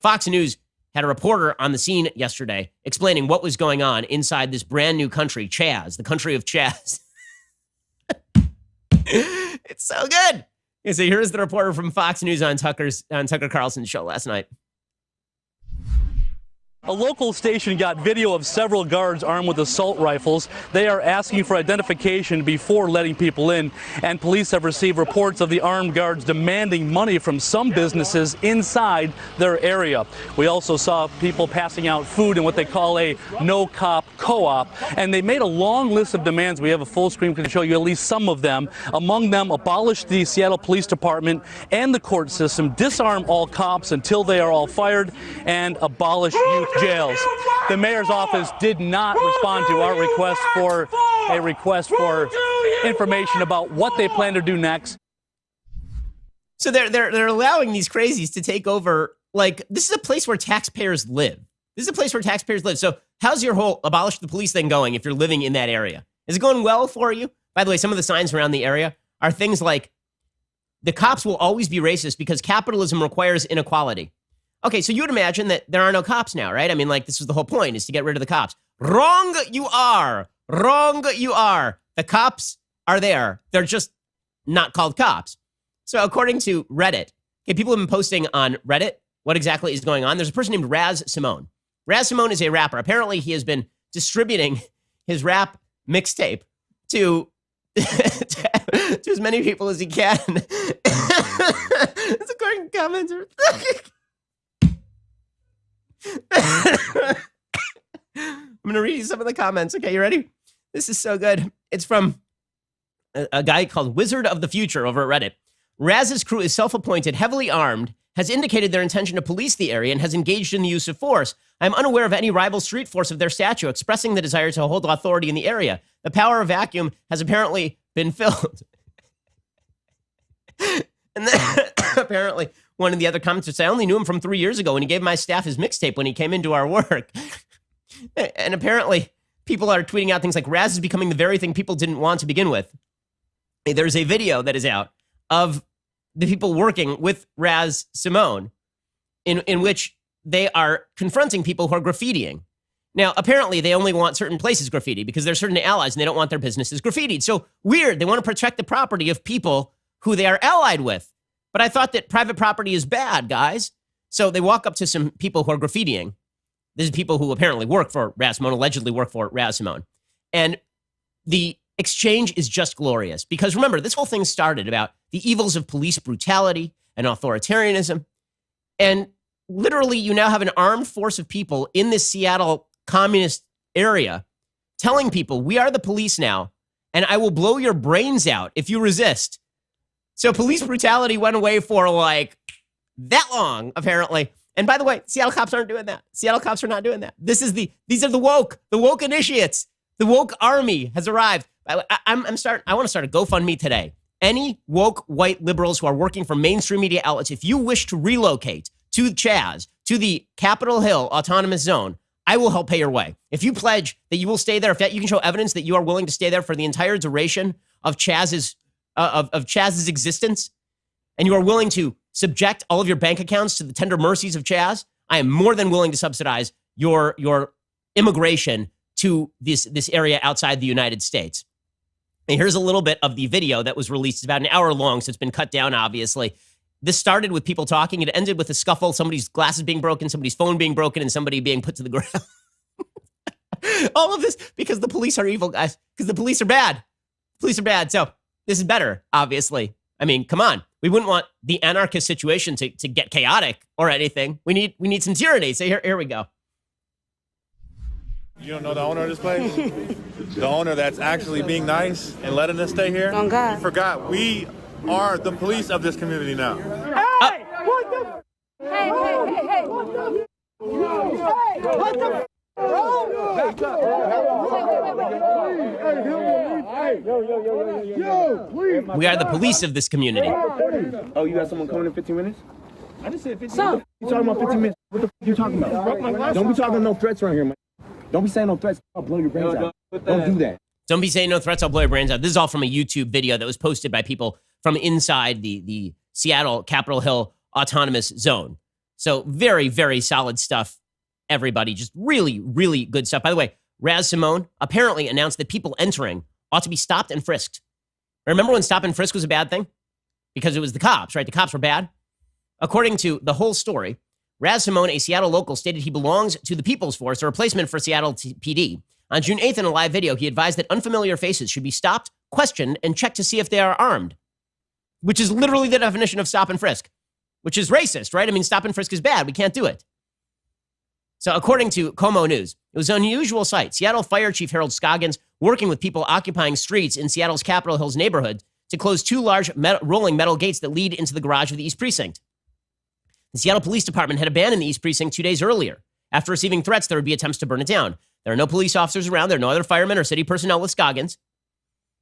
Fox News had a reporter on the scene yesterday explaining what was going on inside this brand new country, CHAZ, the country of CHAZ. It's so good. Okay, so here's the reporter from Fox News on Tucker Carlson's show last night. A local station got video of several guards armed with assault rifles. They are asking for identification before letting people in, and police have received reports of the armed guards demanding money from some businesses inside their area. We also saw people passing out food in what they call a no-cop co-op, and they made a long list of demands. We have a full screen to show you at least some of them. Among them, abolish the Seattle Police Department and the court system, disarm all cops until they are all fired, and abolish youth jails. The mayor's office did not respond to our request for information about what they plan to do next. So they're allowing these crazies to take over. Like, this is a place where taxpayers live. This is a place where taxpayers live. So how's your whole abolish the police thing going if you're living in that area? Is it going well for you? By the way, some of the signs around the area are things like, the cops will always be racist because capitalism requires inequality. Okay, so you would imagine that there are no cops now, right? I mean, like, this was the whole point, is to get rid of the cops. Wrong you are. Wrong you are. The cops are there. They're just not called cops. So according to Reddit, okay, people have been posting on Reddit what exactly is going on. There's a person named CHAZ Simone. CHAZ Simone is a rapper. Apparently, he has been distributing his rap mixtape to as many people as he can. It's according to comments. I'm going to read you some of the comments. Okay, you ready? This is so good. It's from a guy called Wizard of the Future over at Reddit. CHAZ's crew is self-appointed, heavily armed, has indicated their intention to police the area, and has engaged in the use of force. I'm unaware of any rival street force of their stature expressing the desire to hold authority in the area. The power of vacuum has apparently been filled. And then apparently one of the other commenters said, I only knew him from 3 years ago when he gave my staff his mixtape when he came into our work. And apparently people are tweeting out things like, CHAZ is becoming the very thing people didn't want to begin with. There's a video that is out of the people working with CHAZ Simone in which they are confronting people who are graffitiing. Now, apparently they only want certain places graffiti because they're certain allies and they don't want their businesses graffitied. So weird. They want to protect the property of people who they are allied with. But I thought that private property is bad, guys. So they walk up to some people who are graffitiing. These are people who apparently work for CHAZ Simone, allegedly work for CHAZ Simone. And the exchange is just glorious. Because remember, this whole thing started about the evils of police brutality and authoritarianism. And literally, you now have an armed force of people in this Seattle communist area telling people, we are the police now, and I will blow your brains out if you resist. So police brutality went away for like that long, apparently. And by the way, Seattle cops aren't doing that. Seattle cops are not doing that. These are the woke initiates. The woke army has arrived. I want to start a GoFundMe today. Any woke white liberals who are working for mainstream media outlets, if you wish to relocate to CHAZ, to the Capitol Hill Autonomous Zone, I will help pay your way. If you pledge that you will stay there, if you can show evidence that you are willing to stay there for the entire duration of CHAZ's existence, and you are willing to subject all of your bank accounts to the tender mercies of CHAZ, I am more than willing to subsidize your immigration to this area outside the United States. And here's a little bit of the video that was released. It's about an hour long, so it's been cut down, obviously. This started with people talking. It ended with a scuffle, somebody's glasses being broken, somebody's phone being broken, and somebody being put to the ground. All of this because the police are evil, guys, because the police are bad. Police are bad. So this is better, obviously. I mean, come on. We wouldn't want the anarchist situation to get chaotic or anything. We need some tyranny. So here we go. You don't know the owner of this place? The owner that's actually being nice and letting us stay here? Oh, God. You forgot. We are the police of this community now. Hey! What the? Hey! What the? What the? We are the police of this community. Oh, you got someone coming in 15 minutes? I just said 15 minutes. You talking about 15 minutes? What the f you talking about? Don't be talking no threats around here, man. Don't be saying no threats. I'll blow your brains out. Don't do that. Don't be saying no threats. I'll blow your brains out. This is all from a YouTube video that was posted by people from inside the Seattle Capitol Hill Autonomous Zone. So very, very solid stuff, everybody. Just really, really good stuff. By the way, Raz Simone apparently announced that people entering ought to be stopped and frisked. Remember when stop and frisk was a bad thing? Because it was the cops, right? The cops were bad. According to the whole story, Raz Simone, a Seattle local, stated he belongs to the People's Force, a replacement for Seattle PD. On June 8th in a live video, he advised that unfamiliar faces should be stopped, questioned, and checked to see if they are armed, which is literally the definition of stop and frisk, which is racist, right? I mean, stop and frisk is bad. We can't do it. So according to Como News, it was an unusual sight. Seattle Fire Chief Harold Scoggins working with people occupying streets in Seattle's Capitol Hills neighborhood to close two large rolling metal gates that lead into the garage of the East Precinct. The Seattle Police Department had abandoned the East Precinct 2 days earlier. After receiving threats, there would be attempts to burn it down. There are no police officers around. There are no other firemen or city personnel with Scoggins.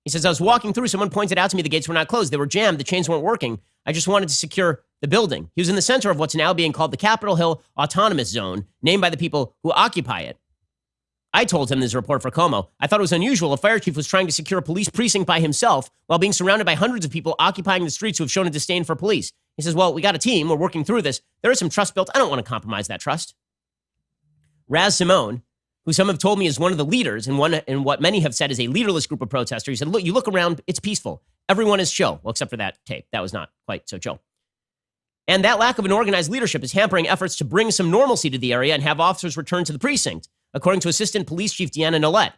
He says, I was walking through. Someone pointed out to me the gates were not closed. They were jammed. The chains weren't working. I just wanted to secure the building. He was in the center of what's now being called the Capitol Hill Autonomous Zone, named by the people who occupy it. I told him, this is a report for Como, I thought it was unusual. A fire chief was trying to secure a police precinct by himself while being surrounded by hundreds of people occupying the streets who have shown a disdain for police. He says, well, we got a team. We're working through this. There is some trust built. I don't want to compromise that trust. Raz Simone, who some have told me is one of the leaders in what many have said is a leaderless group of protesters, he said, look, you look around, it's peaceful. Everyone is chill. Well, except for that tape. That was not quite so chill. And that lack of an organized leadership is hampering efforts to bring some normalcy to the area and have officers return to the precinct, according to Assistant Police Chief Deanna Nolet.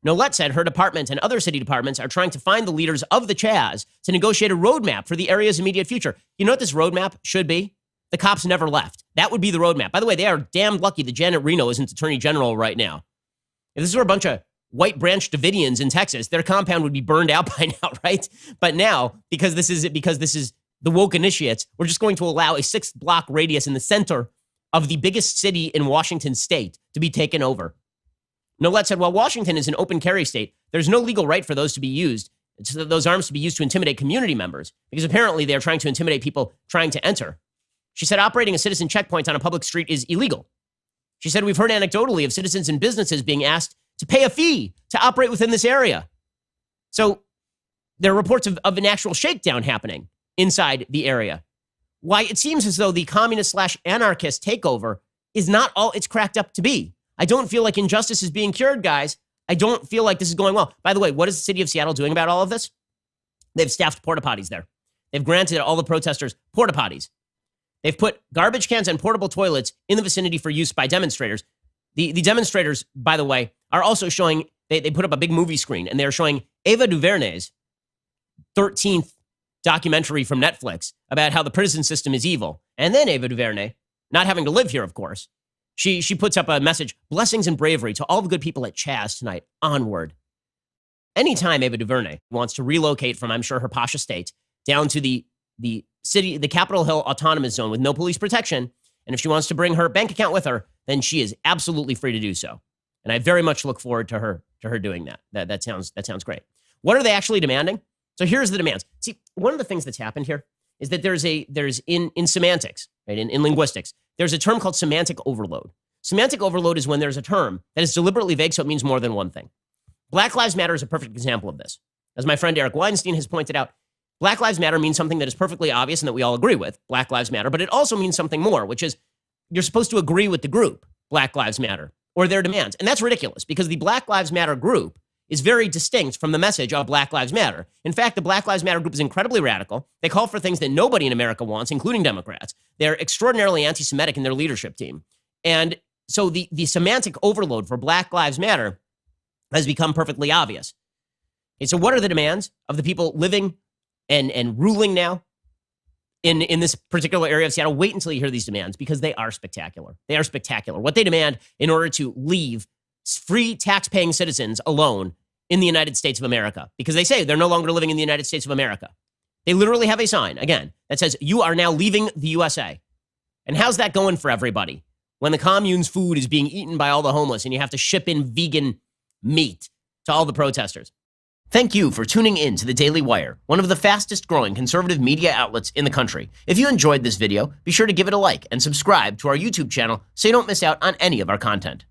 Nolet said her department and other city departments are trying to find the leaders of the CHAZ to negotiate a roadmap for the area's immediate future. You know what this roadmap should be? The cops never left. That would be the roadmap. By the way, they are damn lucky that Janet Reno isn't Attorney General right now. If this were a bunch of white branch Davidians in Texas, their compound would be burned out by now, right? But now, because this is the woke initiates, we're just going to allow a 6-block radius in the center of the biggest city in Washington state to be taken over. Nolet said, while Washington is an open carry state, there's no legal right for those arms to be used to intimidate community members, because apparently they're trying to intimidate people trying to enter. She said operating a citizen checkpoint on a public street is illegal. She said, we've heard anecdotally of citizens and businesses being asked to pay a fee to operate within this area. So there are reports of an actual shakedown happening inside the area. Why it seems as though the communist/anarchist takeover is not all it's cracked up to be. I don't feel like injustice is being cured, guys. I don't feel like this is going well. By the way, what is the city of Seattle doing about all of this? They've staffed porta potties there. They've granted all the protesters porta potties. They've put garbage cans and portable toilets in the vicinity for use by demonstrators. The demonstrators, by the way, are also showing, they put up a big movie screen, and they're showing Ava DuVernay's 13th documentary from Netflix about how the prison system is evil. And then Ava DuVernay, not having to live here, of course, she puts up a message, blessings and bravery to all the good people at CHAZ tonight, onward. Anytime Ava DuVernay wants to relocate from, I'm sure, her posh estate down to the city, the Capitol Hill Autonomous Zone with no police protection, and if she wants to bring her bank account with her, then she is absolutely free to do so. And I very much look forward to her doing that. That sounds great. What are they actually demanding? So here's the demands. See, one of the things that's happened here is that there's in semantics, right? In linguistics, there's a term called semantic overload. Semantic overload is when there's a term that is deliberately vague, so it means more than one thing. Black Lives Matter is a perfect example of this. As my friend Eric Weinstein has pointed out, Black Lives Matter means something that is perfectly obvious and that we all agree with, Black Lives Matter, but it also means something more, which is you're supposed to agree with the group, Black Lives Matter, or their demands. And that's ridiculous because the Black Lives Matter group is very distinct from the message of Black Lives Matter. In fact, the Black Lives Matter group is incredibly radical. They call for things that nobody in America wants, including Democrats. They're extraordinarily anti-Semitic in their leadership team. And so the semantic overload for Black Lives Matter has become perfectly obvious. Okay, so what are the demands of the people living and ruling now in this particular area of Seattle? Wait until you hear these demands because they are spectacular. They are spectacular. What they demand in order to leave free tax-paying citizens alone in the United States of America, because they say they're no longer living in the United States of America. They literally have a sign, again, that says, you are now leaving the USA. And how's that going for everybody when the commune's food is being eaten by all the homeless and you have to ship in vegan meat to all the protesters? Thank you for tuning in to The Daily Wire, one of the fastest growing conservative media outlets in the country. If you enjoyed this video, be sure to give it a like and subscribe to our YouTube channel so you don't miss out on any of our content.